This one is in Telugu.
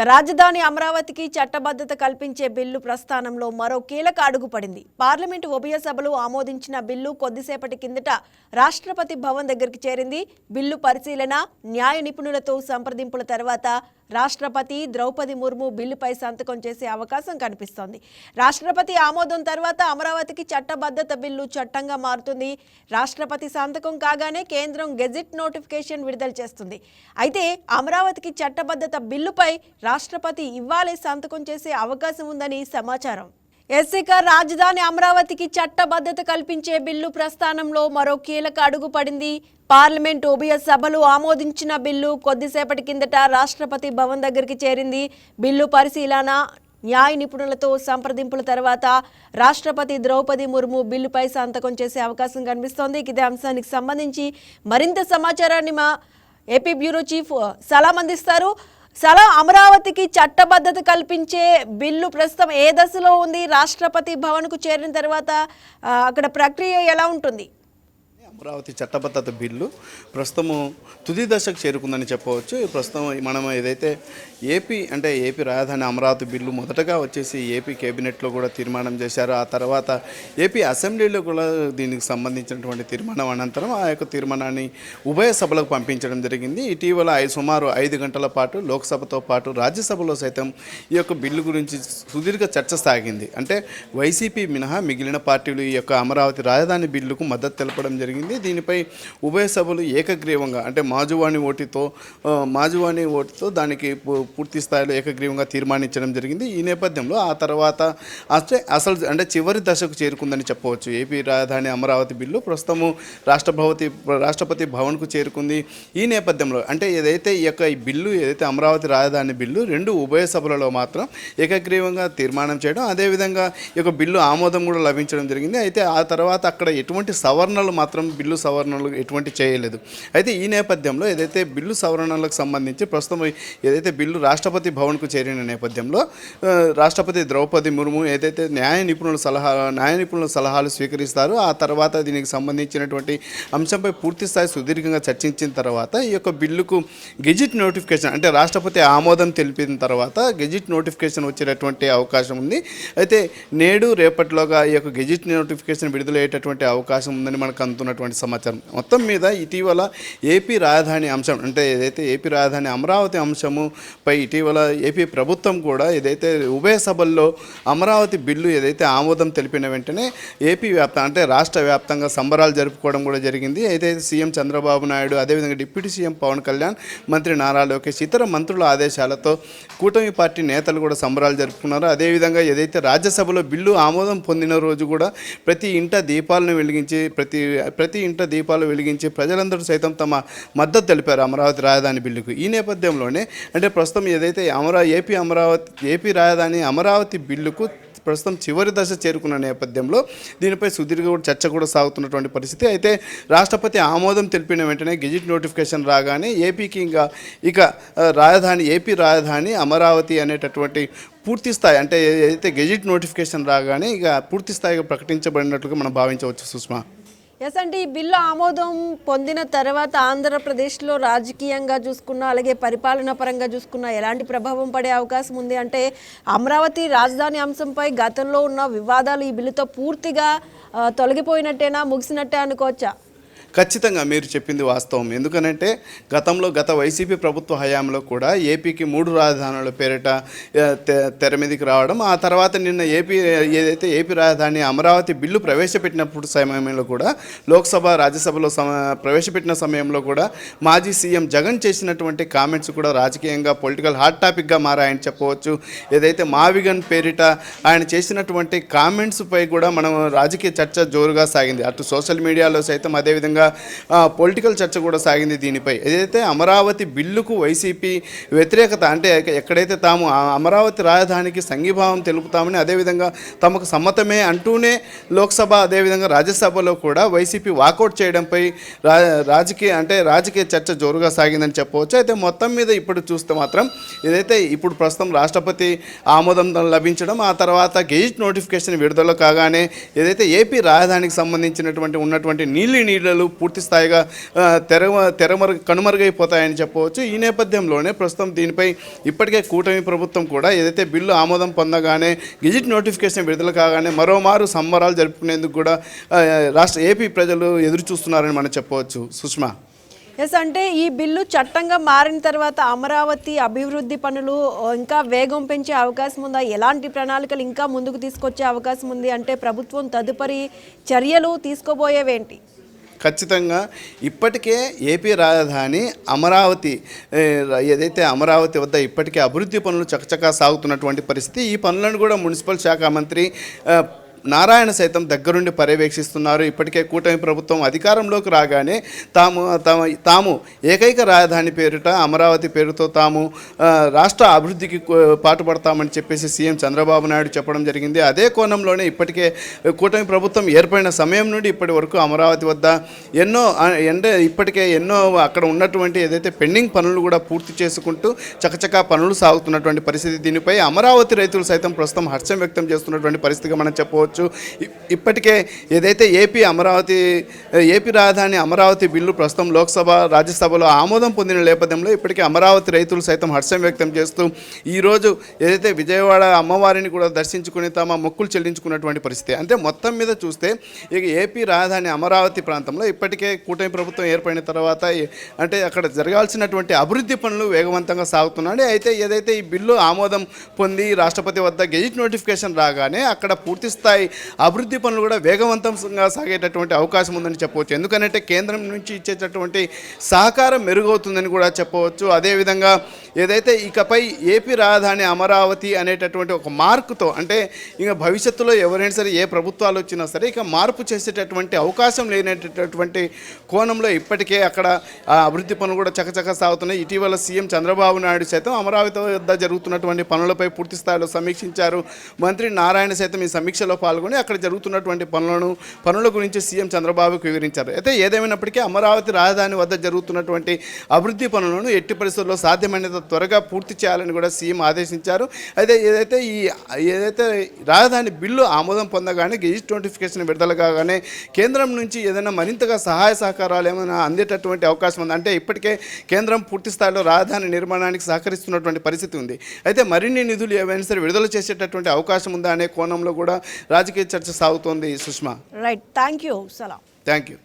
రాజధాని అమరావతికి చట్టబద్ధత కల్పించే బిల్లు ప్రస్థానంలో మరో కీలక అడుగు పడింది. పార్లమెంటు ఉభయ సభలు ఆమోదించిన బిల్లు కొద్దిసేపటి కిందట రాష్ట్రపతి భవన్ దగ్గరికి చేరింది. బిల్లు పరిశీలన, న్యాయ నిపుణులతో సంప్రదింపుల తర్వాత రాష్ట్రపతి ద్రౌపది ముర్ము బిల్లుపై సంతకం చేసే అవకాశం కనిపిస్తోంది. రాష్ట్రపతి ఆమోదం తర్వాత అమరావతికి చట్టబద్ధత బిల్లు చట్టంగా మారుతుంది. రాష్ట్రపతి సంతకం కాగానే కేంద్రం గెజిట్ నోటిఫికేషన్ విడుదల చేస్తుంది. అయితే అమరావతికి చట్టబద్ధత బిల్లుపై రాష్ట్రపతి ఇవ్వాలే సంతకం చేసే అవకాశం ఉందని సమాచారం. ఇక రాజధాని అమరావతికి చట్టబద్ధత కల్పించే బిల్లు ప్రస్థానంలో మరో కీలక అడుగు పడింది. పార్లమెంటు ఉభయ సభలు ఆమోదించిన బిల్లు కొద్దిసేపటి కిందట రాష్ట్రపతి భవన్ దగ్గరికి చేరింది. బిల్లు పరిశీలన, న్యాయ నిపుణులతో సంప్రదింపుల తర్వాత రాష్ట్రపతి ద్రౌపది ముర్ము బిల్లుపై సంతకం చేసే అవకాశం కనిపిస్తోంది. ఇదే అంశానికి సంబంధించి మరింత సమాచారాన్ని మా ఏపీ బ్యూరో చీఫ్ సలాం అందిస్తారు. సలాం, అమరావతికి చట్టబద్ధత కల్పించే బిల్లు ప్రస్తుతం ఏ దశలో ఉంది? రాష్ట్రపతి భవన్కు చేరిన తర్వాత అక్కడ ప్రక్రియ ఎలా ఉంటుంది? అమరావతి చట్టబద్ధత బిల్లు ప్రస్తుతము తుది దశకు చేరుకుందని చెప్పవచ్చు. ప్రస్తుతం మనం ఏదైతే ఏపీ రాజధాని అమరావతి బిల్లు మొదటగా వచ్చేసి ఏపీ కేబినెట్లో కూడా తీర్మానం చేశారు. ఆ తర్వాత ఏపీ అసెంబ్లీలో కూడా దీనికి సంబంధించినటువంటి తీర్మానం అనంతరం ఆ యొక్క తీర్మానాన్ని ఉభయ సభలకు పంపించడం జరిగింది. ఇటీవల సుమారు 5 గంటల పాటు లోక్సభతో పాటు రాజ్యసభలో సైతం ఈ యొక్క బిల్లు గురించి సుదీర్ఘ చర్చ సాగింది. అంటే వైసీపీ మినహా మిగిలిన పార్టీలు ఈ యొక్క అమరావతి రాజధాని బిల్లుకు మద్దతు తెలపడం జరిగింది. దీనిపై ఉభయ సభలు ఏకగ్రీవంగా అంటే మాజువాణి ఓటుతో దానికి పూర్తి స్థాయిలో ఏకగ్రీవంగా తీర్మానించడం జరిగింది. ఈ నేపథ్యంలో ఆ తర్వాత అసలు చివరి దశకు చేరుకుందని చెప్పవచ్చు. ఏపీ రాజధాని అమరావతి బిల్లు ప్రస్తుతము రాష్ట్రపతి భవన్కు చేరుకుంది. ఈ నేపథ్యంలో ఏదైతే ఈ బిల్లు అమరావతి రాజధాని బిల్లు 2 ఉభయ సభలలో మాత్రం ఏకగ్రీవంగా తీర్మానం చేయడం, అదేవిధంగా ఈ యొక్క బిల్లు ఆమోదం కూడా లభించడం జరిగింది. అయితే ఆ తర్వాత అక్కడ ఎటువంటి సవరణలు మాత్రం బిల్లు సవరణలు ఎటువంటి చేయలేదు. అయితే ఈ నేపథ్యంలో బిల్లు సవరణలకు సంబంధించి ప్రస్తుతం బిల్లు రాష్ట్రపతి భవన్కు చేరిన నేపథ్యంలో రాష్ట్రపతి ద్రౌపది ముర్ము న్యాయ నిపుణుల సలహాలు స్వీకరిస్తారు. ఆ తర్వాత దీనికి సంబంధించినటువంటి అంశంపై పూర్తిస్థాయి సుదీర్ఘంగా చర్చించిన తర్వాత ఈ యొక్క బిల్లుకు గెజిట్ నోటిఫికేషన్ రాష్ట్రపతి ఆమోదం తెలిపిన తర్వాత గెజిట్ నోటిఫికేషన్ వచ్చేటటువంటి అవకాశం ఉంది. అయితే నేడు రేపటిలోగా ఈ యొక్క గెజిట్ నోటిఫికేషన్ విడుదలయ్యేటటువంటి అవకాశం ఉందని మనకు అందుతున్నటువంటి సమాచారం. మొత్తం మీద ఇటీవల ఏపీ రాజధాని అంశం ఏపీ రాజధాని అమరావతి అంశము పై ఇటీవల ఏపీ ప్రభుత్వం కూడా ఉభయ సభల్లో అమరావతి బిల్లు ఆమోదం తెలిపిన వెంటనే ఏపీ రాష్ట్ర వ్యాప్తంగా సంబరాలు జరుపుకోవడం కూడా జరిగింది. సీఎం చంద్రబాబు నాయుడు, అదేవిధంగా డిప్యూటీ సీఎం పవన్ కళ్యాణ్, మంత్రి నారా లోకేష్, ఇతర మంత్రుల ఆదేశాలతో కూటమి పార్టీ నేతలు కూడా సంబరాలు జరుపుకున్నారు. అదేవిధంగా రాజ్యసభలో బిల్లు ఆమోదం పొందిన రోజు కూడా ప్రతి ఇంట దీపాలను వెలిగించి ప్రజలందరూ సైతం తమ మద్దతు తెలిపారు అమరావతి రాజధాని బిల్లుకు. ఈ నేపథ్యంలోనే ప్రస్తుతం ఏపీ రాజధాని అమరావతి బిల్లుకు ప్రస్తుతం చివరి దశ చేరుకున్న నేపథ్యంలో దీనిపై సుదీర్ఘ చర్చ కూడా సాగుతున్నటువంటి పరిస్థితి. అయితే రాష్ట్రపతి ఆమోదం తెలిపిన వెంటనే గెజిట్ నోటిఫికేషన్ రాగానే ఏపీకి ఏపీ రాజధాని అమరావతి అనేటటువంటి పూర్తి స్థాయి గెజిట్ నోటిఫికేషన్ రాగానే పూర్తి స్థాయిగా ప్రకటించబడినట్లుగా మనం భావించవచ్చు. సుష్మా, ఈ బిల్లు ఆమోదం పొందిన తర్వాత ఆంధ్రప్రదేశ్లో రాజకీయంగా చూసుకున్నా, అలాగే పరిపాలన పరంగా చూసుకున్నా ఎలాంటి ప్రభావం పడే అవకాశం ఉంది? అమరావతి రాజధాని అంశంపై గతంలో ఉన్న వివాదాలు ఈ బిల్లుతో పూర్తిగా తొలగిపోయినట్టేనా, ముగిసినట్టే అనుకోవచ్చా? ఖచ్చితంగా మీరు చెప్పింది వాస్తవం. ఎందుకనంటే గత వైసీపీ ప్రభుత్వ హయాంలో కూడా ఏపీకి 3 రాజధానుల పేరిట తెర మీదకి రావడం, ఆ తర్వాత నిన్న ఏపీ రాజధాని అమరావతి బిల్లు ప్రవేశపెట్టినప్పుడు సమయంలో కూడా లోక్సభ రాజ్యసభలో ప్రవేశపెట్టిన సమయంలో కూడా మాజీ సీఎం జగన్ చేసినటువంటి కామెంట్స్ కూడా రాజకీయంగా పొలిటికల్ హాట్ టాపిక్గా మారాయని చెప్పవచ్చు. మావిగన్ పేరిట ఆయన చేసినటువంటి కామెంట్స్ పై కూడా మనం రాజకీయ చర్చ జోరుగా సాగింది. అటు సోషల్ మీడియాలో సైతం, అదేవిధంగా పొలిటికల్ చర్చ కూడా సాగింది దీనిపై. అమరావతి బిల్లుకు వైసీపీ వ్యతిరేకత ఎక్కడైతే తాము అమరావతి రాజధానికి సంఘీభావం తెలుపుతామని, అదేవిధంగా తమకు సమ్మతమే అంటూనే లోక్సభ అదేవిధంగా రాజ్యసభలో కూడా వైసీపీ వాకౌట్ చేయడంపై రాజకీయ చర్చ జోరుగా సాగిందని చెప్పవచ్చు. అయితే మొత్తం మీద ఇప్పుడు చూస్తే మాత్రం ఇప్పుడు ప్రస్తుతం రాష్ట్రపతి ఆమోదం లభించడం, ఆ తర్వాత గెజిట్ నోటిఫికేషన్ విడుదల కాగానే ఏపీ రాజధానికి సంబంధించినటువంటి ఉన్నటువంటి నీళ్లు పూర్తి స్థాయిగా కనుమరుగైపోతాయని చెప్పవచ్చు. ఈ నేపథ్యంలోనే ప్రస్తుతం దీనిపై ఇప్పటికే కూటమి ప్రభుత్వం కూడా ఏదైతే బిల్లు ఆమోదం పొందగానే గెజిట్ నోటిఫికేషన్ విడుదల కాగానే మరోమారు సంబరాలు జరుపుకునేందుకు కూడా ఏపీ ప్రజలు ఎదురు చూస్తున్నారని మనం చెప్పవచ్చు. సుష్మా. ఎస్, అంటే ఈ బిల్లు చట్టంగా మారిన తర్వాత అమరావతి అభివృద్ధి పనులు ఇంకా వేగం పెంచే అవకాశం ఉందా? ఎలాంటి ప్రణాళికలు ఇంకా ముందుకు తీసుకొచ్చే అవకాశం ఉంది? అంటే ప్రభుత్వం తదుపరి చర్యలు తీసుకోబోయేవేంటి? ఖచ్చితంగా ఇప్పటికే ఏపీ రాజధాని అమరావతి ఏదైతే అమరావతి వద్ద ఇప్పటికే అభివృద్ధి పనులు చకచకా సాగుతున్నటువంటి పరిస్థితి. ఈ పనులను కూడా మున్సిపల్ శాఖ మంత్రి నారాయణ సైతం దగ్గరుండి పర్యవేక్షిస్తున్నారు. ఇప్పటికే కూటమి ప్రభుత్వం అధికారంలోకి రాగానే తాము ఏకైక రాజధాని పేరిట అమరావతి పేరుతో తాము రాష్ట్ర అభివృద్ధికి పాటుపడతామని చెప్పేసి సీఎం చంద్రబాబు నాయుడు చెప్పడం జరిగింది. అదే కోణంలోనే ఇప్పటికే కూటమి ప్రభుత్వం ఏర్పడిన సమయం నుండి ఇప్పటి వరకు అమరావతి వద్ద ఇప్పటికే ఎన్నో అక్కడ ఉన్నటువంటి ఏదైతే పెండింగ్ పనులు కూడా పూర్తి చేసుకుంటూ చకచకా పనులు సాగుతున్నటువంటి పరిస్థితి. దీనిపై అమరావతి రైతులు సైతం ప్రస్తుతం హర్షం వ్యక్తం చేస్తున్నటువంటి పరిస్థితిగా మనం చెప్పవచ్చు. ఇప్పటికే ఏదైతే ఏపీ రాజధాని అమరావతి బిల్లు ప్రస్తుతం లోక్సభ రాజ్యసభలో ఆమోదం పొందిన నేపథ్యంలో ఇప్పటికే అమరావతి రైతులు సైతం హర్షం వ్యక్తం చేస్తూ ఈరోజు ఏదైతే విజయవాడ అమ్మవారిని కూడా దర్శించుకుని తమ మొక్కులు చెల్లించుకున్నటువంటి పరిస్థితి. అంటే మొత్తం మీద చూస్తే ఇక ఏపీ రాజధాని అమరావతి ప్రాంతంలో ఇప్పటికే కూటమి ప్రభుత్వం ఏర్పడిన తర్వాత అంటే అక్కడ జరగాల్సినటువంటి అభివృద్ధి పనులు వేగవంతంగా సాగుతున్నాయి. అయితే ఏదైతే ఈ బిల్లు ఆమోదం పొంది రాష్ట్రపతి వద్ద గెజిట్ నోటిఫికేషన్ రాగానే అక్కడ పూర్తి స్థాయి అభివృద్ధి పనులు కూడా వేగవంతంగా సాగేటటువంటి అవకాశం ఉందని చెప్పవచ్చు. ఎందుకంటే కేంద్రం నుంచి ఇచ్చేటటువంటి సహకారం మెరుగవుతుందని కూడా చెప్పవచ్చు. అదేవిధంగా ఏదైతే ఇకపై ఏపీ రాజధాని అమరావతి అనేటటువంటి ఒక మార్కుతో అంటే ఇంకా భవిష్యత్తులో ఎవరైనా సరే ఏ ప్రభుత్వాలు వచ్చినా సరే ఇక మార్పు చేసేటటువంటి అవకాశం లేనటువంటి కోణంలో ఇప్పటికే అక్కడ అభివృద్ధి పనులు కూడా చకచకా సాగుతున్నాయి. ఇటీవల సీఎం చంద్రబాబు నాయుడు సైతం అమరావతి వద్ద జరుగుతున్నటువంటి పనులపై పూర్తి స్థాయిలో సమీక్షించారు. మంత్రి నారాయణ సైతం ఈ సమీక్షలో పాల్గొని అక్కడ జరుగుతున్నటువంటి పనుల గురించి సీఎం చంద్రబాబుకు వివరించారు. అయితే ఏదేమైనప్పటికీ అమరావతి రాజధాని వద్ద జరుగుతున్నటువంటి అభివృద్ధి పనులను ఎట్టి పరిస్థితుల్లో సాధ్యమైనంత త్వరగా పూర్తి చేయాలని కూడా సీఎం ఆదేశించారు. అయితే ఏదైతే రాజధాని బిల్లు ఆమోదం పొందగానే గెజిట్ నోటిఫికేషన్ విడుదల కాగానే కేంద్రం నుంచి ఏదైనా మరింతగా సహాయ సహకారాలు ఏమైనా అందేటటువంటి అవకాశం ఉంది. అంటే ఇప్పటికే కేంద్రం పూర్తి స్థాయిలో రాజధాని నిర్మాణానికి సహకరిస్తున్నటువంటి పరిస్థితి ఉంది. అయితే మరిన్ని నిధులు ఏవైనా సరే విడుదల చేసేటటువంటి అవకాశం ఉందా అనే కోణంలో కూడా రాజకీయ చర్చ సాగుతోంది. Sushma. Right, thank you. Thank you.